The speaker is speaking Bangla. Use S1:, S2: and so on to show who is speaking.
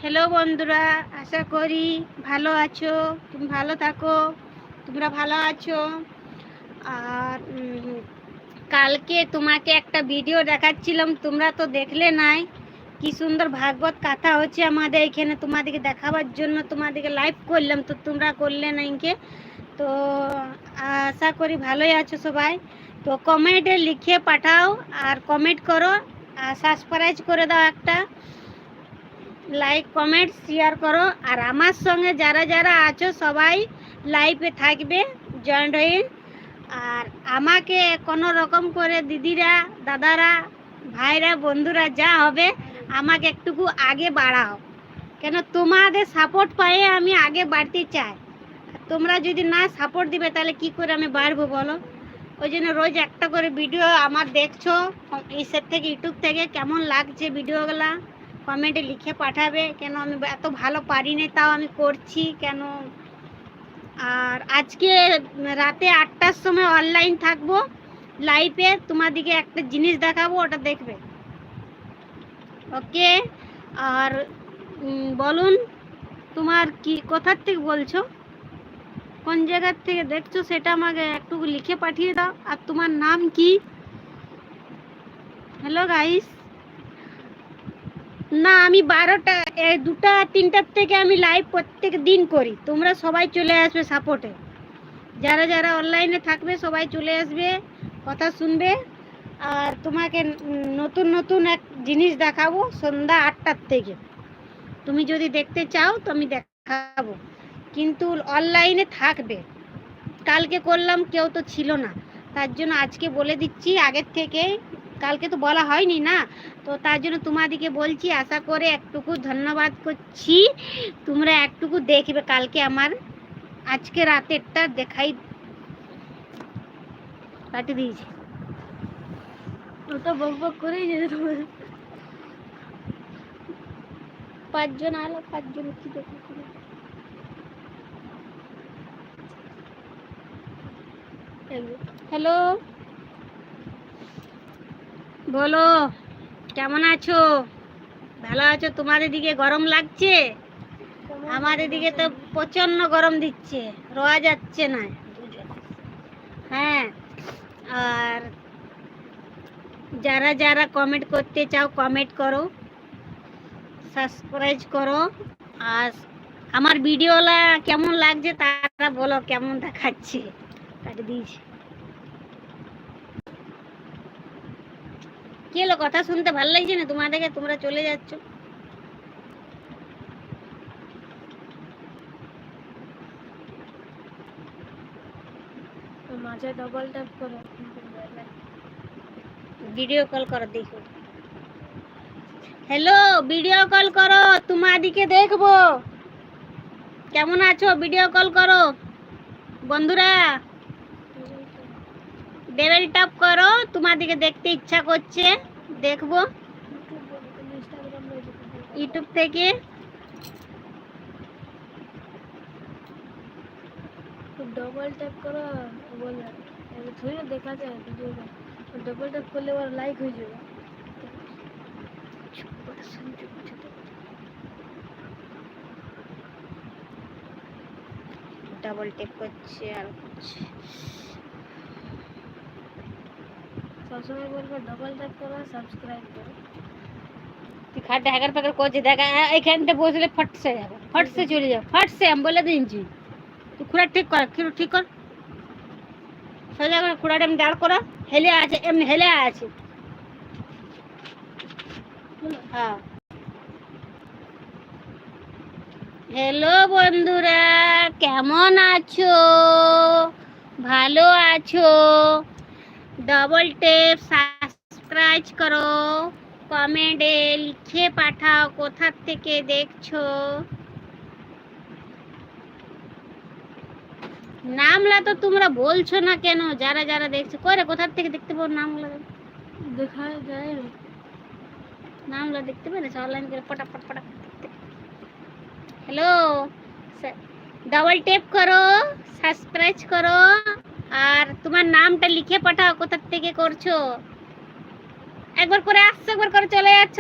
S1: হ্যালো বন্ধুরা, আশা করি ভালো আছো। তুমি ভালো থাকো, তোমরা ভালো আছো। আর কালকে তোমাকে একটা ভিডিও দেখাচ্ছিলাম, তোমরা তো দেখলে নাই। কি সুন্দর ভাগবত কথা হচ্ছে আমাদের এখানে, তোমাদেরকে দেখাবার জন্য তোমাদেরকে লাইভ করলাম, তো তোমরা করলে না ইনকে। তো আশা করি ভালোই আছো সবাই। তো কমেন্টে লিখে পাঠাও আর কমেন্ট করো আর সাবস্ক্রাইব করে দাও, একটা লাইক কমেন্ট শেয়ার করো। আর আমার সঙ্গে যারা যারা আছো সবাই লাইভে থাকবে, জয়েন্ট হয়ে। আর আমাকে কোনো রকম করে দিদিরা, দাদারা, ভাইরা, বন্ধুরা যা হবে আমাকে একটুকু আগে বাড়াও, কেন তোমাদের সাপোর্ট পাইয়ে আমি আগে বাড়তে চাই। তোমরা যদি না সাপোর্ট দিবে তাহলে কি করে আমি বাড়বো বলো। ওই জন্য রোজ একটা করে ভিডিও আমার দেখছো ইসের থেকে, ইউটিউব থেকে, কেমন লাগছে ভিডিওগুলা কমেন্টে লিখে পাঠাবে। কেন আমি এত ভালো পারি না, তাও আমি করছি কেন। আর আজকে রাতে 8টার সময় অনলাইন থাকবো লাইভে, তোমাদেরকে একটা জিনিস দেখাবো, ওটা দেখবে, ওকে। আর বলুন তোমার কি, কোথার থেকে বলছো, কোন জায়গার থেকে দেখছো সেটা আমাকে একটু লিখে পাঠিয়ে দাও। আর তোমার নাম কি? Hello guys. না, আমি 12টা, 2টা 3টার থেকে আমি লাইভ প্রত্যেক দিন করি। তোমরা সবাই চলে আসবে সাপোর্টে, যারা যারা অনলাইনে থাকবে সবাই চলে আসবে, কথা শুনবে। আর তোমাকে নতুন নতুন এক জিনিস দেখাবো সন্ধ্যা 8টার থেকে। তুমি যদি দেখতে চাও তো আমি দেখাবো, কিন্তু অনলাইনে থাকবে। কালকে করলাম, কেউ তো ছিল না, তার জন্য আজকে বলে দিচ্ছি আগের থেকে। কালকে তো বলা হয়নি না, তো তার জন্য তোমাদেরকে বলছি। আশা করে একটুকু ধন্যবাদ করছি, তোমরা একটুকু দেখবে কালকে আমার, আজকে রাতেরটা দেখাই। কাটি দিয়েছি ওটা, বক বক করেই যেতে তোমার। 5জন আলো, 5জন কি দেখো। হ্যালো, বলো কেমন আছো? ভালো আছো? তোমাদের দিকে গরম লাগছে? আমাদের দিকে তো প্রচন্ড গরম দিচ্ছে, রোয়া যাচ্ছে না। হ্যাঁ, আর যারা যারা কমেন্ট করতে চাও কমেন্ট করো, সাবস্ক্রাইব করো। আর আমার ভিডিওলা কেমন লাগছে তারা বলো, কেমন দেখাচ্ছে। কাটে দিয়েছি। কি হলো, কথা শুনতে ভালো লাগছে না তোমাদেরকে? তোমরা চলে যাচ্ছ। মাঝে ডবল ট্যাপ করো, ভিডিও কল করো, দেখো। হ্যালো, ভিডিও কল করো, তোমাদিকে দেখবো। কেমন আছো? ভিডিও কল করো বন্ধুরা, ডবল ট্যাপ করো, তোমাদিকে দেখতে ইচ্ছা করছে, দেখবো ইউটিউব থেকে। ডবল ট্যাপ করো, বলে থোড়ি না দেখা যায় ভিডিওটা, ডবল ট্যাপ করলে আবার লাইক হয়ে যাবে। ডবল ট্যাপ করছে আর করছে, সবসময় বলবো ডবল ট্যাপ করো, সাবস্ক্রাইব করো। তুই খাটে হ্যাকার ফ্যাকার করছে, দেখা এইখানটা বসলে ফটসে যাবে, ফটসে চলে যাবে, ফটসে আমি বলে দিচ্ছি। তুই খুঁড়া ঠিক কর, ঠিক কর, সোজা করে খুঁড়াটা আমি দাঁড় করা, হেলে আছে, এমনি হেলে আছে। হ্যাঁ, হ্যালো বন্ধুরা, কেমন আছো? ভালো আছো? ডবল টেপ সাবস্ক্রাইব করো, কমেন্টে লিখে পাঠাও কোথা থেকে দেখছো। নামলা তো তোমরা বলছো না কেন? যারা যারা দেখছো করে কোথা থেকে দেখতে পাবো? নামলা দেখা যায় না, নামলা দেখতে পাবে না, অনলাইন করে ফটাফট ফটাফট দেখতে। হ্যালো, ডবল টেপ করো, সাবস্ক্রাইব করো, আর তোমার নামটা লিখে পাঠাও কোথা থেকে করছো। একবার করে আসছো, একবার করে চলে যাচ্ছ।